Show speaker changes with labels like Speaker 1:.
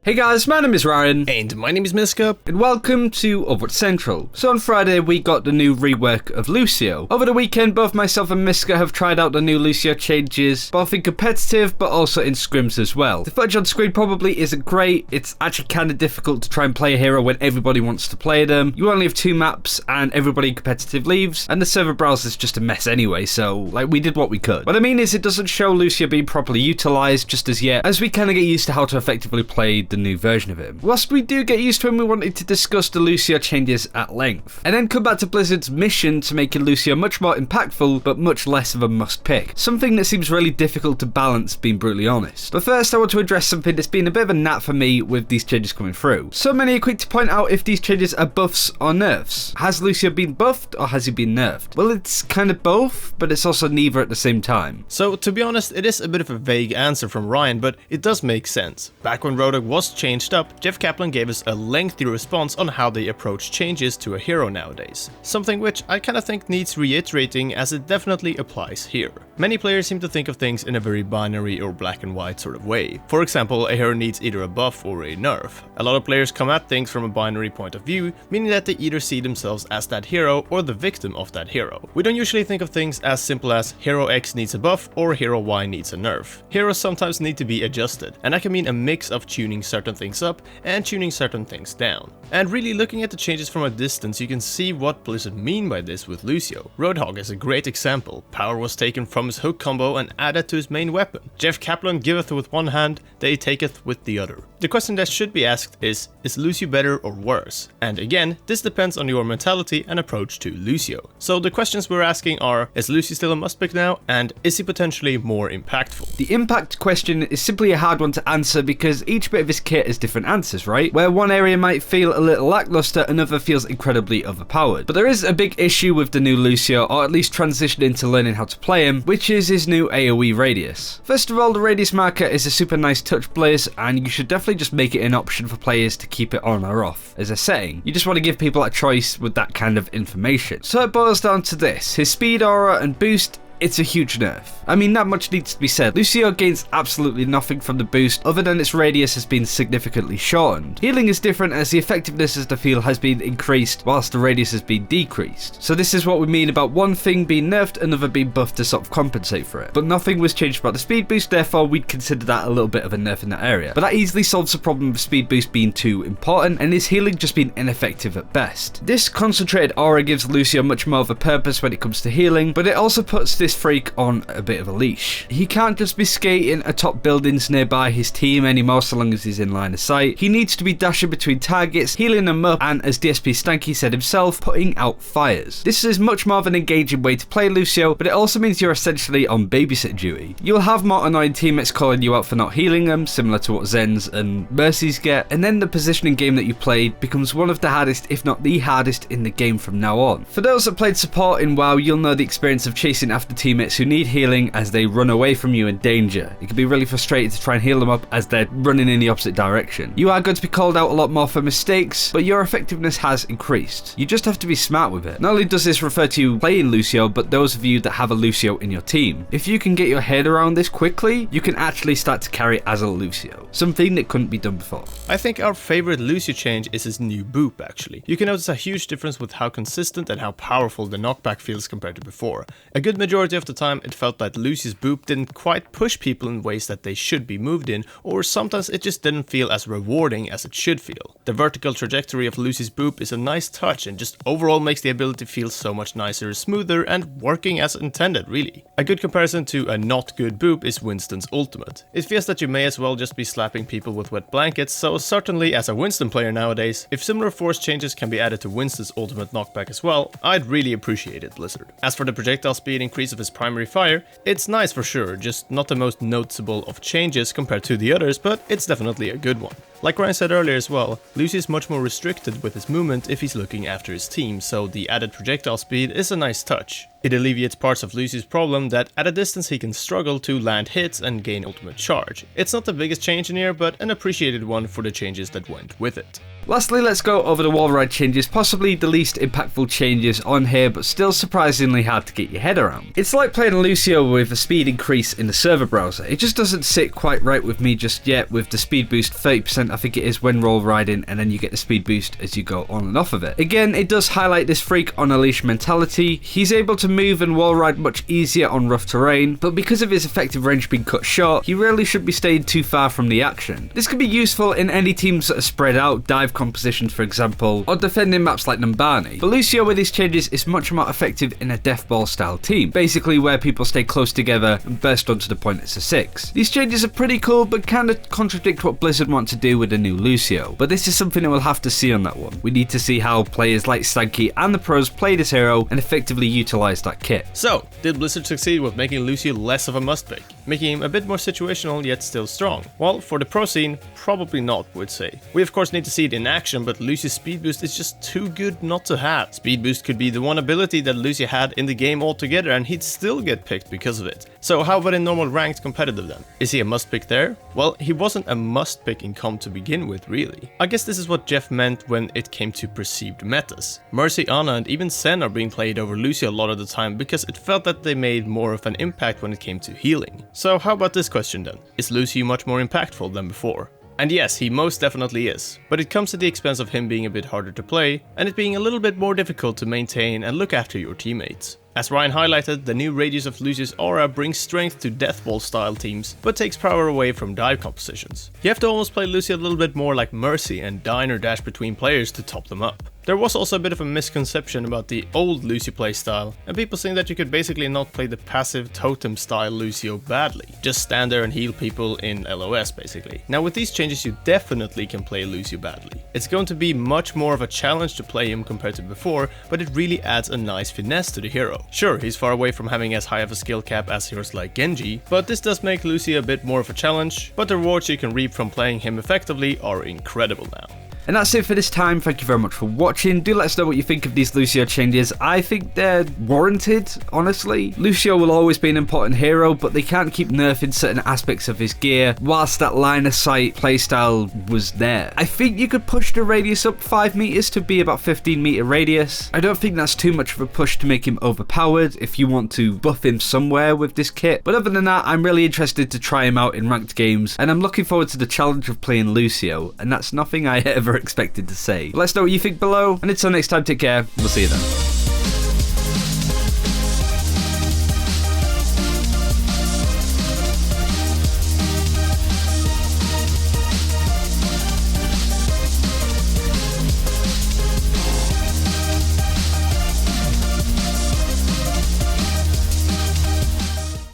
Speaker 1: Hey guys, my name is Ryan.
Speaker 2: And my name is Miska.
Speaker 1: And welcome to Overwatch Central. So on Friday we got the new rework of Lucio. Over the weekend both myself and Miska have tried out the new Lucio changes, both in competitive but also in scrims as well. The footage on screen probably isn't great, it's actually kind of difficult to try and play a hero when everybody wants to play them. You only have 2 maps and everybody in competitive leaves, and the server browser is just a mess anyway, so we did what we could. What I mean is it doesn't show Lucio being properly utilised just as yet, as we kind of get used to how to effectively play the new version of him. Whilst we do get used to him, we wanted to discuss the Lucio changes at length, and then come back to Blizzard's mission to making Lucio much more impactful but much less of a must pick. Something that seems really difficult to balance, being brutally honest. But first I want to address something that's been a bit of a gnat for me with these changes coming through. So many are quick to point out if these changes are buffs or nerfs. Has Lucio been buffed or has he been nerfed? Well, it's kind of both, but it's also neither at the same time.
Speaker 2: So to be honest, it is a bit of a vague answer from Ryan, but it does make sense. Back when Roadhog was changed up, Jeff Kaplan gave us a lengthy response on how they approach changes to a hero nowadays. Something which I kinda think needs reiterating, as it definitely applies here. Many players seem to think of things in a very binary or black and white sort of way. For example, a hero needs either a buff or a nerf. A lot of players come at things from a binary point of view, meaning that they either see themselves as that hero or the victim of that hero. We don't usually think of things as simple as hero X needs a buff or hero Y needs a nerf. Heroes sometimes need to be adjusted, and that can mean a mix of tuning certain things up and tuning certain things down. And really looking at the changes from a distance, you can see what Blizzard mean by this with Lucio. Roadhog is a great example. Power was taken from his hook combo and added to his main weapon. Jeff Kaplan giveth with one hand, they taketh with the other. The question that should be asked is Lucio better or worse? And again, this depends on your mentality and approach to Lucio. So the questions we're asking are, is Lucio still a must pick now, and is he potentially more impactful?
Speaker 1: The impact question is simply a hard one to answer because each bit of his kit has different answers, right? Where one area might feel a little lackluster, another feels incredibly overpowered. But there is a big issue with the new Lucio, or at least transition into learning how to play him, which is his new AoE radius. First of all, the radius marker is a super nice touch blaze, and you should definitely just make it an option for players to keep it on or off as a setting. You just want to give people a choice with that kind of information. So it boils down to this: his speed aura and boost, it's a huge nerf. I mean, not much needs to be said. Lucio gains absolutely nothing from the boost other than its radius has been significantly shortened. Healing is different as the effectiveness of the field has been increased whilst the radius has been decreased. So this is what we mean about one thing being nerfed, another being buffed to sort of compensate for it. But nothing was changed about the speed boost, therefore we'd consider that a little bit of a nerf in that area. But that easily solves the problem of speed boost being too important and his healing just being ineffective at best. This concentrated aura gives Lucio much more of a purpose when it comes to healing, but it also puts this freak on a bit of a leash. He can't just be skating atop buildings nearby his team anymore so long as he's in line of sight. He needs to be dashing between targets, healing them up, and as DSP Stanky said himself, putting out fires. This is much more of an engaging way to play Lucio, but it also means you're essentially on babysit duty. You'll have more annoying teammates calling you out for not healing them, similar to what Zens and Mercies get, and then the positioning game that you played becomes one of the hardest, if not the hardest, in the game from now on. For those that played support in WoW, you'll know the experience of chasing after teammates who need healing as they run away from you in danger. It can be really frustrating to try and heal them up as they're running in the opposite direction. You are going to be called out a lot more for mistakes, but your effectiveness has increased. You just have to be smart with it. Not only does this refer to you playing Lucio, but those of you that have a Lucio in your team. If you can get your head around this quickly, you can actually start to carry as a Lucio, something that couldn't be done before.
Speaker 2: I think our favorite Lucio change is his new boop actually. You can notice a huge difference with how consistent and how powerful the knockback feels compared to before. A good majority of the time it felt like Lucio's boop didn't quite push people in ways that they should be moved in, or sometimes it just didn't feel as rewarding as it should feel. The vertical trajectory of Lucio's boop is a nice touch and just overall makes the ability feel so much nicer, smoother, and working as intended really. A good comparison to a not good boop is Winston's ultimate. It feels that you may as well just be slapping people with wet blankets, so certainly as a Winston player nowadays, if similar force changes can be added to Winston's ultimate knockback as well, I'd really appreciate it, Blizzard. As for the projectile speed increase of his primary fire, it's nice for sure, just not the most noticeable of changes compared to the others, but it's definitely a good one. Like Ryan said earlier as well, Lucio is much more restricted with his movement if he's looking after his team, so the added projectile speed is a nice touch. It alleviates parts of Lucio's problem that at a distance he can struggle to land hits and gain ultimate charge. It's not the biggest change in here, but an appreciated one for the changes that went with it.
Speaker 1: Lastly, let's go over the Wallride changes, possibly the least impactful changes on here, but still surprisingly hard to get your head around. It's like playing Lucio with a speed increase in the server browser. It just doesn't sit quite right with me just yet, with the speed boost 30% I think it is, when roll riding, and then you get the speed boost as you go on and off of it. Again, it does highlight this freak on a leash mentality. He's able to move and wall ride much easier on rough terrain, but because of his effective range being cut short, he really should be staying too far from the action. This can be useful in any teams that are spread out, dive compositions for example, or defending maps like Nirvana. But Lucio with these changes is much more effective in a death ball style team, basically where people stay close together and burst onto the point as a 6. These changes are pretty cool, but kinda contradict what Blizzard want to do with the new Lucio, but this is something that we'll have to see on that one. We need to see how players like Stanky and the pros play this hero and effectively utilize that kit.
Speaker 2: So, did Blizzard succeed with making Lucio less of a must pick, making him a bit more situational yet still strong? Well, for the pro scene, probably not, would say. We of course need to see it in action, but Lucio's speed boost is just too good not to have. Speed boost could be the one ability that Lucio had in the game altogether, and he'd still get picked because of it. So how about in normal ranked competitive then? Is he a must pick there? Well, he wasn't a must pick in comp to begin with, really. I guess this is what Jeff meant when it came to perceived metas. Mercy, Ana, and even Sen are being played over Lucio a lot of the time because it felt that they made more of an impact when it came to healing. So how about this question then? Is Lucio much more impactful than before? And yes, he most definitely is, but it comes at the expense of him being a bit harder to play, and it being a little bit more difficult to maintain and look after your teammates. As Ryan highlighted, the new radius of Lucio's aura brings strength to deathball style teams, but takes power away from dive compositions. You have to almost play Lucio a little bit more like Mercy and dine or dash between players to top them up. There was also a bit of a misconception about the old Lucio playstyle, and people saying that you could basically not play the passive totem style Lucio badly. Just stand there and heal people in LOS basically. Now with these changes you definitely can play Lucio badly. It's going to be much more of a challenge to play him compared to before, but it really adds a nice finesse to the hero. Sure, he's far away from having as high of a skill cap as heroes like Genji, but this does make Lucio a bit more of a challenge, but the rewards you can reap from playing him effectively are incredible now.
Speaker 1: And that's it for this time. Thank you very much for watching. Do let us know what you think of these Lucio changes. I think they're warranted, honestly. Lucio will always be an important hero, but they can't keep nerfing certain aspects of his gear whilst that line of sight playstyle was there. I think you could push the radius up 5 meters to be about 15 meter radius. I don't think that's too much of a push to make him overpowered if you want to buff him somewhere with this kit. But other than that, I'm really interested to try him out in ranked games, and I'm looking forward to the challenge of playing Lucio, and that's nothing I ever expected to say. Let us know what you think below, and until next time, take care. We'll see you then.